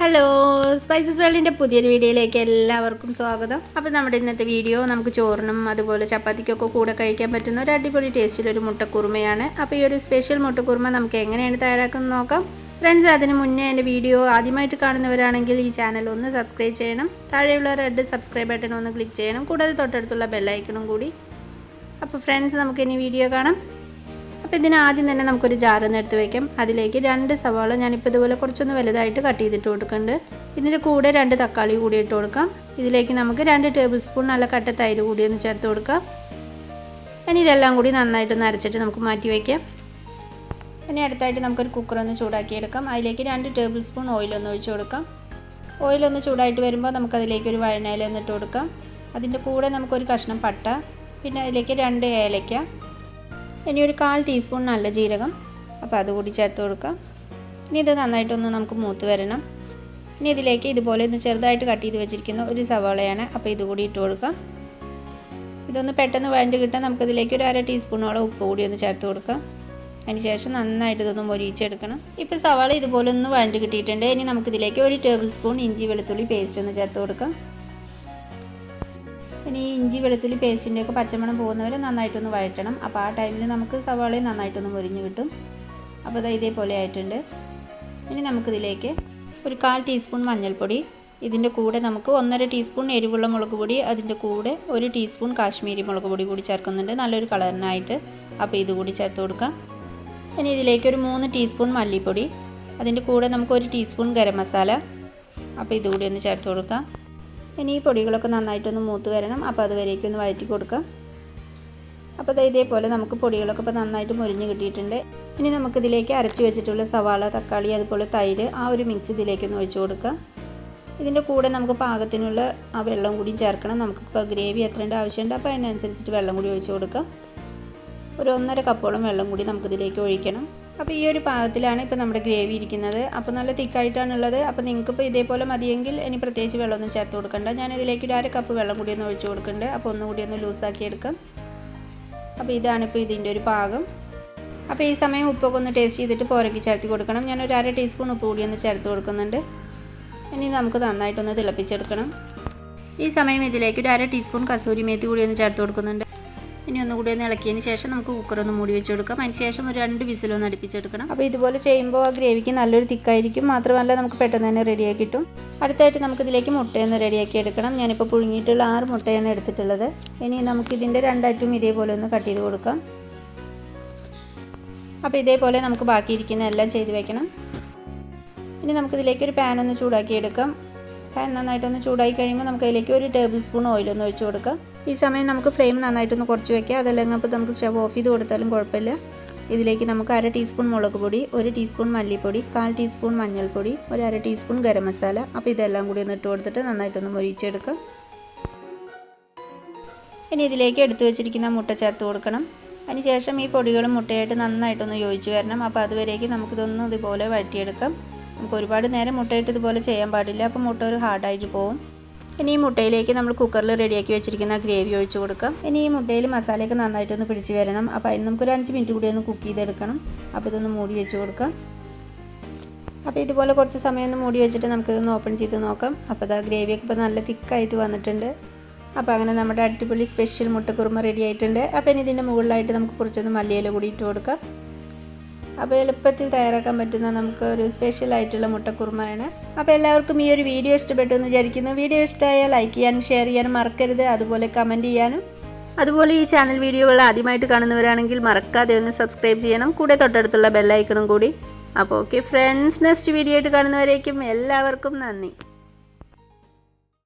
Hello spices വേൾഡിൻ്റെ പുതിയൊരു വീഡിയോയിലേക്ക് എല്ലാവർക്കും സ്വാഗതം. അപ്പോൾ നമ്മുടെ ഇന്നത്തെ വീഡിയോ നമുക്ക് ചോറിനും അതുപോലെ ചപ്പാത്തിക്കൊക്കെ കൂടെ കഴിക്കാൻ പറ്റുന്ന ഒരു അടിപൊളി ടേസ്റ്റിലൊരു മുട്ടക്കുറുമയാണ്. അപ്പോൾ ഈ ഒരു സ്പെഷ്യൽ മുട്ടക്കുറുമ നമുക്ക് എങ്ങനെയാണ് തയ്യാറാക്കുന്നത് നോക്കാം. ഫ്രണ്ട്സ്, അതിന് മുന്നേ എൻ്റെ വീഡിയോ ആദ്യമായിട്ട് കാണുന്നവരാണെങ്കിൽ ഈ ചാനൽ ഒന്ന് സബ്സ്ക്രൈബ് ചെയ്യണം. താഴെയുള്ള റെഡ് സബ്സ്ക്രൈബ് ബട്ടൺ ഒന്ന് ക്ലിക്ക് ചെയ്യണം. കൂടാതെ തൊട്ടടുത്തുള്ള ബെല്ലൈക്കണും കൂടി. അപ്പോൾ ഫ്രണ്ട്സ്, നമുക്കിനി വീഡിയോ കാണാം. അപ്പോൾ ഇതിന് ആദ്യം തന്നെ നമുക്കൊരു ജാറൊന്ന് എടുത്ത് വയ്ക്കാം. അതിലേക്ക് 2 സവാള ഞാനിപ്പോൾ ഇതുപോലെ കുറച്ചൊന്ന് വലുതായിട്ട് കട്ട് ചെയ്തിട്ട് കൊടുക്കുന്നുണ്ട്. ഇതിൻ്റെ കൂടെ 2 തക്കാളി കൂടി ഇട്ട് കൊടുക്കാം. ഇതിലേക്ക് നമുക്ക് 2 ടേബിൾ സ്പൂൺ നല്ല കട്ട തൈര് കൂടി ഒന്ന് ചേർത്ത് കൊടുക്കാം. ഇനി ഇതെല്ലാം കൂടി നന്നായിട്ടൊന്ന് അരച്ചിട്ട് നമുക്ക് മാറ്റി വയ്ക്കാം. ഇനി അടുത്തായിട്ട് നമുക്കൊരു കുക്കറൊന്ന് ചൂടാക്കിയെടുക്കാം. അതിലേക്ക് 2 ടേബിൾ സ്പൂൺ ഓയിലൊന്ന് ഒഴിച്ച് കൊടുക്കാം. ഓയിലൊന്ന് ചൂടായിട്ട് വരുമ്പോൾ നമുക്കതിലേക്ക് ഒരു വഴനയില ഒന്ന് ഇട്ട് കൊടുക്കാം. അതിൻ്റെ കൂടെ നമുക്കൊരു കഷ്ണം പട്ട, പിന്നെ അതിലേക്ക് 2 ഏലക്ക, ഇനി ഒരു 1/4 ടീസ്പൂൺ നല്ല ജീരകം, അപ്പോൾ അതുകൂടി ചേർത്ത് കൊടുക്കാം. ഇനി ഇത് നന്നായിട്ടൊന്ന് നമുക്ക് മൂത്ത് വരണം. ഇനി ഇതിലേക്ക് ഇതുപോലെ ഒന്ന് ചെറുതായിട്ട് കട്ട് ചെയ്ത് വെച്ചിരിക്കുന്ന ഒരു സവാളയാണ്, അപ്പോൾ ഇതുകൂടി ഇട്ട് കൊടുക്കാം. ഇതൊന്ന് പെട്ടെന്ന് വഴണ്ട് കിട്ടാൻ നമുക്കിതിലേക്ക് ഒരു 1/2 ടീസ്പൂണോളം ഉപ്പ് കൂടി ഒന്ന് ചേർത്ത് കൊടുക്കാം. അതിന് ശേഷം നന്നായിട്ട് ഇതൊന്ന് മൊരിയിച്ചെടുക്കണം. ഇപ്പോൾ സവാള ഇതുപോലെ ഒന്ന് വഴണ്ട് കിട്ടിയിട്ടുണ്ട്. ഇനി നമുക്കിതിലേക്ക് 1 ടേബിൾ സ്പൂൺ ഇഞ്ചി വെളുത്തുള്ളി പേസ്റ്റ് ഒന്ന് ചേർത്ത് കൊടുക്കാം. ഇനി ഇഞ്ചി വെളുത്തുള്ളി പേസ്റ്റിൻ്റെയൊക്കെ പച്ചമണം പോകുന്നവരെ നന്നായിട്ടൊന്ന് വഴറ്റണം. അപ്പോൾ ആ ടൈമിൽ നമുക്ക് സവാളയും നന്നായിട്ടൊന്ന് മുരിഞ്ഞ് കിട്ടും. അപ്പോൾ അത് ഇതേപോലെ ആയിട്ടുണ്ട്. ഇനി നമുക്കിതിലേക്ക് ഒരു 1/4 ടീസ്പൂൺ മഞ്ഞൾപ്പൊടി, ഇതിൻ്റെ കൂടെ നമുക്ക് 1.5 ടീസ്പൂൺ എരിവുള്ള മുളക് പൊടി, അതിൻ്റെ കൂടെ 1 ടീസ്പൂൺ കാശ്മീരി മുളക് പൊടി കൂടി ചേർക്കുന്നുണ്ട് നല്ലൊരു കളറിനായിട്ട്. അപ്പോൾ ഇതുകൂടി ചേർത്ത് കൊടുക്കാം. ഇനി ഇതിലേക്ക് ഒരു 3 ടീസ്പൂൺ മല്ലിപ്പൊടി, അതിൻ്റെ കൂടെ നമുക്ക് 1 ടീസ്പൂൺ ഗരം മസാല, അപ്പോൾ ഇതുകൂടി ഒന്ന് ചേർത്ത് കൊടുക്കാം. ഇനി ഈ പൊടികളൊക്കെ നന്നായിട്ടൊന്ന് മൂത്ത് വരണം. അപ്പോൾ അതുവരേക്കും ഒന്ന് വഴറ്റി കൊടുക്കാം. അപ്പോൾ ഇതേപോലെ നമുക്ക് പൊടികളൊക്കെ ഇപ്പോൾ നന്നായിട്ട് മുരിഞ്ഞ് കിട്ടിയിട്ടുണ്ട്. ഇനി നമുക്കിതിലേക്ക് അരച്ച് വെച്ചിട്ടുള്ള സവാള, തക്കാളി, അതുപോലെ തൈര്, ആ ഒരു മിക്സ് ഇതിലേക്കൊന്ന് ഒഴിച്ച് കൊടുക്കാം. ഇതിൻ്റെ കൂടെ നമുക്ക് പാകത്തിനുള്ള ആ വെള്ളം കൂടി ചേർക്കണം. നമുക്കിപ്പോൾ ഗ്രേവി എത്രേണ്ട ആവശ്യമുണ്ട്, അപ്പോൾ അതിനനുസരിച്ചിട്ട് വെള്ളം കൂടി ഒഴിച്ച് കൊടുക്കാം. ഒരു 1.5 കപ്പോളം വെള്ളം കൂടി നമുക്കിതിലേക്ക് ഒഴിക്കണം. അപ്പോൾ ഈ ഒരു പാകത്തിലാണ് ഇപ്പോൾ നമ്മുടെ ഗ്രേവി ഇരിക്കുന്നത്. അപ്പോൾ നല്ല തിക്കായിട്ടാണുള്ളത്. അപ്പോൾ നിങ്ങൾക്കിപ്പോൾ ഇതേപോലെ മതിയെങ്കിൽ ഇനി പ്രത്യേകിച്ച് വെള്ളമൊന്നും ചേർത്ത് കൊടുക്കണ്ട. ഞാൻ ഇതിലേക്ക് ഒരു 1/2 കപ്പ് വെള്ളം കൂടി ഒന്ന് ഒഴിച്ച് കൊടുക്കുന്നുണ്ട്. അപ്പോൾ ഒന്നുകൂടി ഒന്ന് ലൂസാക്കി എടുക്കാം. അപ്പോൾ ഇതാണിപ്പോൾ ഇതിൻ്റെ ഒരു പാകം. അപ്പോൾ ഈ സമയം ഉപ്പൊക്കെ ഒന്ന് ടേസ്റ്റ് ചെയ്തിട്ട് പോരക്കി ചേർത്ത് കൊടുക്കണം. ഞാനൊരു 1/2 ടീസ്പൂൺ ഉപ്പ് കൂടി ഒന്ന് ചേർത്ത് കൊടുക്കുന്നുണ്ട്. ഇനി നമുക്ക് നന്നായിട്ടൊന്ന് തിളപ്പിച്ചെടുക്കണം. ഈ സമയം ഇതിലേക്ക് ഒരു 1/2 ടീസ്പൂൺ കസൂരി മേത്തി കൂടി ഒന്ന് ചേർത്ത് കൊടുക്കുന്നുണ്ട്. ഇനി ഒന്നുകൂടി ഒന്ന് ഇളക്കിയതിന് ശേഷം നമുക്ക് കുക്കറൊന്ന് മൂടി വെച്ച് കൊടുക്കാം. അതിന് ശേഷം ഒരു 2 വിസിലൊന്ന് അടുപ്പിച്ചെടുക്കണം. അപ്പോൾ ഇതുപോലെ ചെയ്യുമ്പോൾ ആ ഗ്രേവിക്ക് നല്ലൊരു തിക്കായിരിക്കും. മാത്രമല്ല നമുക്ക് പെട്ടെന്ന് തന്നെ റെഡിയാക്കി കിട്ടും. അടുത്തായിട്ട് നമുക്കിതിലേക്ക് മുട്ടയൊന്ന് റെഡിയാക്കി എടുക്കണം. ഞാനിപ്പോൾ പുഴുങ്ങിയിട്ടുള്ള 6 മുട്ടയാണ് എടുത്തിട്ടുള്ളത്. ഇനി നമുക്കിതിൻ്റെ 2 അറ്റും ഇതേപോലെ ഒന്ന് കട്ട് ചെയ്ത് കൊടുക്കാം. അപ്പോൾ ഇതേപോലെ നമുക്ക് ബാക്കിയിരിക്കുന്ന എല്ലാം ചെയ്ത് വെക്കണം. ഇനി നമുക്കിതിലേക്ക് ഒരു പാൻ ഒന്ന് ചൂടാക്കി എടുക്കാം. പാൻ നന്നായിട്ടൊന്ന് ചൂടായി കഴിയുമ്പോൾ നമുക്ക് അതിലേക്ക് 1 ടേബിൾ സ്പൂൺ ഓയിലൊന്ന് ഒഴിച്ച് കൊടുക്കാം. ഈ സമയം നമുക്ക് ഫ്ലെയിം നന്നായിട്ടൊന്ന് കുറച്ച് വയ്ക്കാം. അതല്ലെങ്കിൽ അപ്പോൾ നമുക്ക് സ്റ്റവ് ഓഫ് ചെയ്ത് കൊടുത്താലും കുഴപ്പമില്ല. ഇതിലേക്ക് നമുക്ക് 1/2 ടീസ്പൂൺ മുളക് പൊടി, 1 ടീസ്പൂൺ മല്ലിപ്പൊടി, 1/4 ടീസ്പൂൺ മഞ്ഞൾപ്പൊടി, ഒരു 1/2 ടീസ്പൂൺ ഗരം മസാല, അപ്പോൾ ഇതെല്ലാം കൂടി ഒന്ന് ഇട്ട് കൊടുത്തിട്ട് നന്നായിട്ടൊന്ന് മൊരിയിച്ചെടുക്കാം. ഇനി ഇതിലേക്ക് എടുത്തു വെച്ചിരിക്കുന്ന മുട്ട ചേർത്ത് കൊടുക്കണം. അതിനുശേഷം ഈ പൊടികളും മുട്ടയായിട്ട് നന്നായിട്ടൊന്ന് യോജിച്ച് വരണം. അപ്പോൾ അതുവരേക്ക് നമുക്കിതൊന്ന് ഇതുപോലെ വഴറ്റിയെടുക്കാം. നമുക്ക് ഒരുപാട് നേരം മുട്ടയിട്ട് ഇതുപോലെ ചെയ്യാൻ പാടില്ല. അപ്പോൾ മുട്ട ഒരു ഹാർഡായിട്ട് പോകും. ഇനി ഈ മുട്ടയിലേക്ക് നമ്മൾ കുക്കറിൽ റെഡിയാക്കി വെച്ചിരിക്കുന്ന ഗ്രേവി ഒഴിച്ച് കൊടുക്കാം. ഇനി ഈ മുട്ടയിൽ മസാലയൊക്കെ നന്നായിട്ടൊന്ന് പിടിച്ച് വരണം. അപ്പോൾ അതിന് നമുക്കൊരു 5 മിനിറ്റ് കൂടി ഒന്ന് കുക്ക് ചെയ്തെടുക്കണം. അപ്പോൾ ഇതൊന്ന് മൂടി വെച്ച് കൊടുക്കാം. അപ്പോൾ ഇതുപോലെ കുറച്ച് സമയം ഒന്ന് മൂടി വെച്ചിട്ട് നമുക്കിതൊന്ന് ഓപ്പൺ ചെയ്ത് നോക്കാം. അപ്പോൾ ഇതാ ഗ്രേവിയൊക്കെ ഇപ്പോൾ നല്ല തിക്കായിട്ട് വന്നിട്ടുണ്ട്. അപ്പോൾ അങ്ങനെ നമ്മുടെ അടിപൊളി സ്പെഷ്യൽ മുട്ടക്കുറുമ റെഡി ആയിട്ടുണ്ട്. അപ്പോൾ ഇനി ഇതിൻ്റെ മുകളിലായിട്ട് നമുക്ക് കുറച്ചൊന്ന് മല്ലിയില കൂടി ഇട്ട് കൊടുക്കാം. അപ്പോൾ എളുപ്പത്തിൽ തയ്യാറാക്കാൻ പറ്റുന്ന നമുക്ക് ഒരു സ്പെഷ്യൽ ആയിട്ടുള്ള മുട്ടക്കുറുമയാണ്. അപ്പോൾ എല്ലാവർക്കും ഈ ഒരു വീഡിയോ ഇഷ്ടപ്പെട്ടു എന്ന് വിചാരിക്കുന്നു. വീഡിയോ ഇഷ്ടമായാൽ ലൈക്ക് ചെയ്യാനും ഷെയർ ചെയ്യാനും മറക്കരുത്. അതുപോലെ കമൻറ്റ് ചെയ്യാനും. അതുപോലെ ഈ ചാനൽ വീഡിയോകൾ ആദ്യമായിട്ട് കാണുന്നവരാണെങ്കിൽ മറക്കാതെ ഒന്ന് സബ്സ്ക്രൈബ് ചെയ്യണം. കൂടെ തൊട്ടടുത്തുള്ള ബെല്ലൈക്കണും കൂടി. അപ്പോൾ ഓക്കെ ഫ്രണ്ട്സ്, നെക്സ്റ്റ് വീഡിയോ ആയിട്ട് കാണുന്നവരേക്കും എല്ലാവർക്കും നന്ദി.